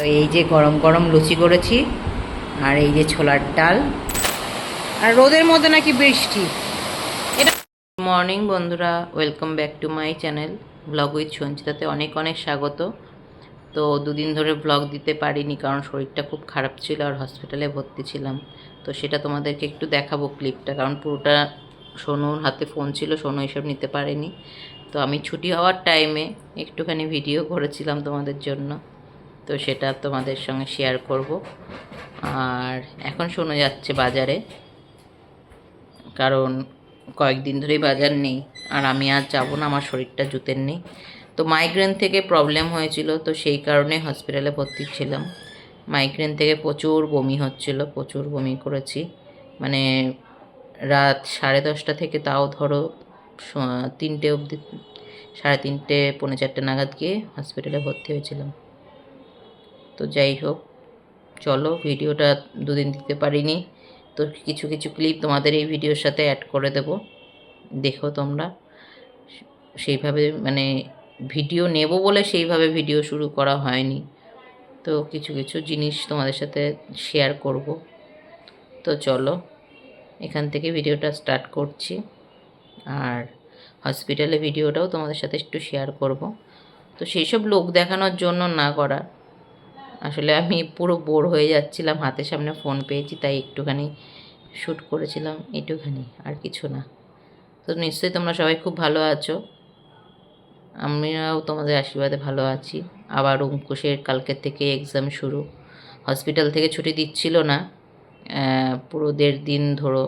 এই যে গরম গরম লুচি করেছি, আর এই যে ছোলার ডাল, আর রোদের মধ্যে নাকি বৃষ্টি। এটা মর্নিং বন্ধুরা, welcome back to my channel blog with সঞ্চিতাতে অনেক অনেক স্বাগত। তো দুদিন ধরে ব্লগ দিতে পারিনি কারণ শরীরটা খুব খারাপ ছিল আর হসপিটালে ভর্তি ছিলাম। তো সেটা তোমাদেরকে একটু দেখাবো ক্লিপটা, কারণ পুরোটা সোনুর হাতে ফোন ছিল, সোনু এসব নিতে পারেনি। তো আমি ছুটি হওয়ার টাইমে একটুখানি ভিডিও করেছিলাম তোমাদের জন্য, তো সেটা তোমাদের সঙ্গে শেয়ার করব। আর এখন শোনা যাচ্ছে বাজারে, কারণ কয়েকদিন ধরেই বাজার নেই, আর আমি আর যাবো না, আমার শরীরটা জুতের নেই। তো মাইগ্রেন থেকে প্রবলেম হয়েছিল, তো সেই কারণে হসপিটালে ভর্তি ছিলাম। মাইগ্রেন থেকে প্রচুর বমি হচ্ছিল, প্রচুর বমি করেছি, মানে রাত 10:30 থেকে তাও ধরো 3টে অবধি, 3:30 পৌনে 4টে নাগাদ গিয়ে হসপিটালে ভর্তি হয়েছিলাম। তো যাই হোক, চলো ভিডিওটা দুদিন দিতে পারিনি, তো কিছু কিছু ক্লিপ তোমাদের এই ভিডিওর সাথে অ্যাড করে দেব, দেখো তোমরা। সেইভাবে মানে ভিডিও নেব বলে সেইভাবে ভিডিও শুরু করা হয়নি, তো কিছু কিছু জিনিস তোমাদের সাথে শেয়ার করব। তো চলো এখান থেকে ভিডিওটা স্টার্ট করছি, আর হসপিটালে ভিডিওটাও তোমাদের সাথে একটু শেয়ার করব। তো সেই সব লোক দেখানোর জন্য না করা, আসলে আমি পুরো বোর হয়ে যাচ্ছিলাম, হাতের সামনে ফোন পেয়েছি তাই একটুখানি শ্যুট করেছিলাম, একটুখানি, আর কিছু না। তো নিশ্চয়ই তোমরা সবাই খুব ভালো আছো, আমরাও তোমাদের আশীর্বাদে ভালো আছি। আবার অঙ্কুশের কালকের থেকে এক্সাম শুরু, হসপিটাল থেকে ছুটি দিচ্ছিল না, পুরো 1.5 দিন ধরো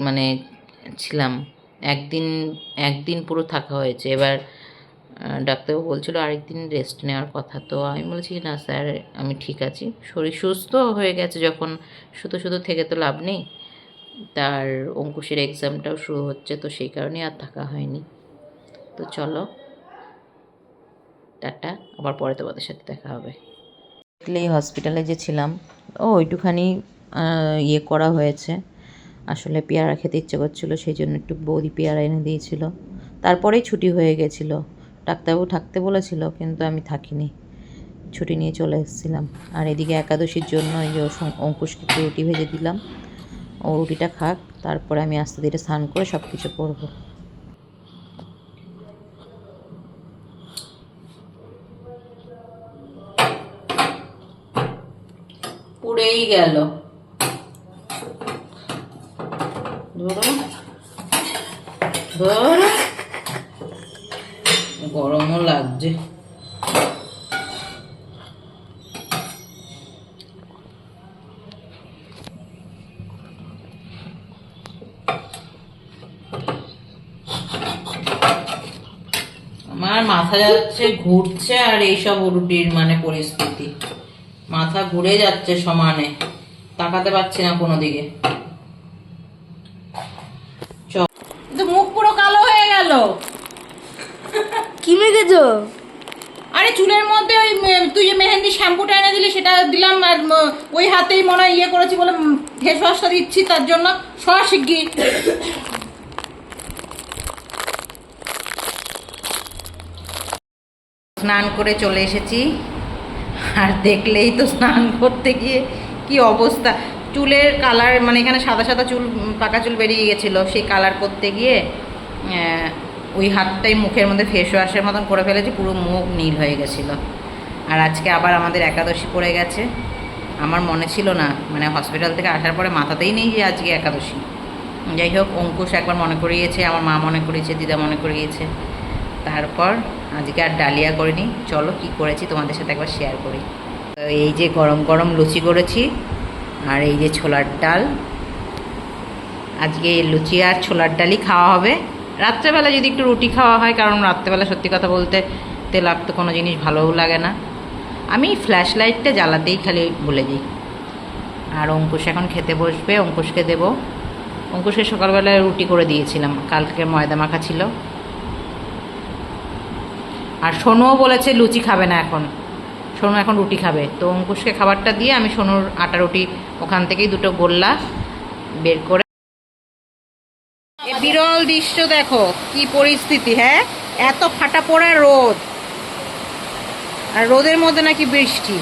মানে ছিলাম, একদিন পুরো থাকা হয়েছে। এবার ডাক্তারবাবু বলছিল আরেকদিন রেস্ট নেওয়ার কথা, তো আমি বলেছি না স্যার আমি ঠিক আছি, শরীর সুস্থ হয়ে গেছে যখন শুধু শুধু থেকে তো লাভ নেই। তার অঙ্কুশের এক্সামটাও শুরু হচ্ছে, তো সেই কারণে আর থাকা হয়নি। তো চলো টাটা, আবার পরে তোমাদের সাথে দেখা হবে। দেখলে এই হসপিটালে যে ছিলাম, ওইটুখানি ইয়ে করা হয়েছে, আসলে পেয়ারা খেতে ইচ্ছে করছিলো, সেই জন্য একটু বৌদি পেয়ারা এনে দিয়েছিল, তারপরেই ছুটি হয়ে গেছিলো। ডাক্তারবাবু থাকতে বলেছিল কিন্তু আমি থাকিনি, ছুটি নিয়ে চলে এসেছিলাম। আর এদিকে একাদশীর জন্য এই যে অঙ্কুশকে একটু রুটি ভেজে দিলাম, ও রুটিটা খাক, তারপরে আমি আস্তে ধীরে স্নান করে সব কিছু করবো। পুড়েই গেল, গরমও লাগছে। আমার মাথা যাচ্ছে ঘুরছে, আর এইসব রুটির মানে পরিস্থিতি, মাথা ঘুরে যাচ্ছে সমানে, তাকাতে পারছি না কোনো দিকে। তো মুখ পুরো কালো হয়ে গেল। কি মেখেছো? আরে চুলের মধ্যে ওই তুই যে মেহেন্দি শ্যাম্পুটা এনে দিলি সেটা দিলাম, আর ওই হাতেই মনে হয় ইয়ে করেছি বলে ফেস ওয়াশটা দিচ্ছি, তার জন্য সর শিগগির। স্নান করে চলে এসেছি, আর দেখলেই তো স্নান করতে গিয়ে কি অবস্থা, চুলের কালার মানে এখানে সাদা সাদা চুল, পাকা চুল বেরিয়ে গেছিলো, সেই কালার করতে গিয়ে ওই হাতটাই মুখের মধ্যে ফেস ওয়াশের মতন করে ফেলেছি, পুরো মুখ নীল হয়ে গেছিলো। আর আজকে আবার আমাদের একাদশী পড়ে গেছে, আমার মনে ছিল না, মানে হসপিটাল থেকে আসার পরে মাথাতেই নেই যে আজকে একাদশী। যাই হোক, অঙ্কুশ একবার মনে করিয়েছে, আমার মা মনে করিয়েছে, দিদা মনে করিয়েছে, তারপর আজকে আর ডালিয়া করিনি। চলো কি করেছি তোমাদের সাথে একবার শেয়ার করি। এই যে গরম গরম লুচি করেছি, আর এই যে ছোলার ডাল, আজকে লুচি আর ছোলার ডালই খাওয়া হবে। রাত্রেবেলা যদি একটু রুটি খাওয়া হয়, কারণ রাত্রেবেলা সত্যি কথা বলতে তেলাক্ত কোনো জিনিস ভালোও লাগে না, আমি ফ্ল্যাশ লাইটটা জ্বালাতেই খালি ভুলে যাই। আর অঙ্কুশ এখন খেতে বসবে, অঙ্কুশকে দেব। অঙ্কুশকে সকালবেলায় রুটি করে দিয়েছিলাম, কালকে ময়দা মাখা ছিল। আর সোনুও বলেছে লুচি খাবে না, এখন সোনু এখন রুটি খাবে, তো অঙ্কুশকে খাবারটা দিয়ে আমি সোনুর আটা রুটি ওখান থেকেই দুটো গোল্লা বের করে। বিরল দৃশ্য দেখো কি পরিস্থিতি, হ্যাঁ এত ফাটা পড়া রোদ, আর রোদের মধ্যে নাকি বৃষ্টি,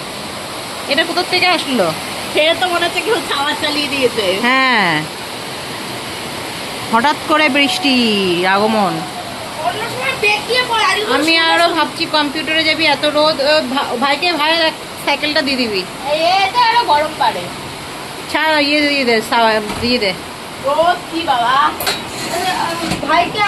এটা কোথা থেকে আসলো? সে তো মনে হচ্ছে কেউ ছাওয়া চালিয়ে দিয়েছে। হ্যাঁ, হঠাৎ করে বৃষ্টি আগমন। অন্য সময় বেঁকিয়ে পড়ে, আর এগুলো আমি সোজা আরো সোজা। ভাবছি কম্পিউটারে যাবি, এত রোদ, ভাইকে ভাই সাইকেলটা দিয়ে দিবি। এটা আরো গরম পারে। ছাড়, ইয়ে দিয়ে দে, দিয়ে দে। রোদ কি বাবা, ভাইকে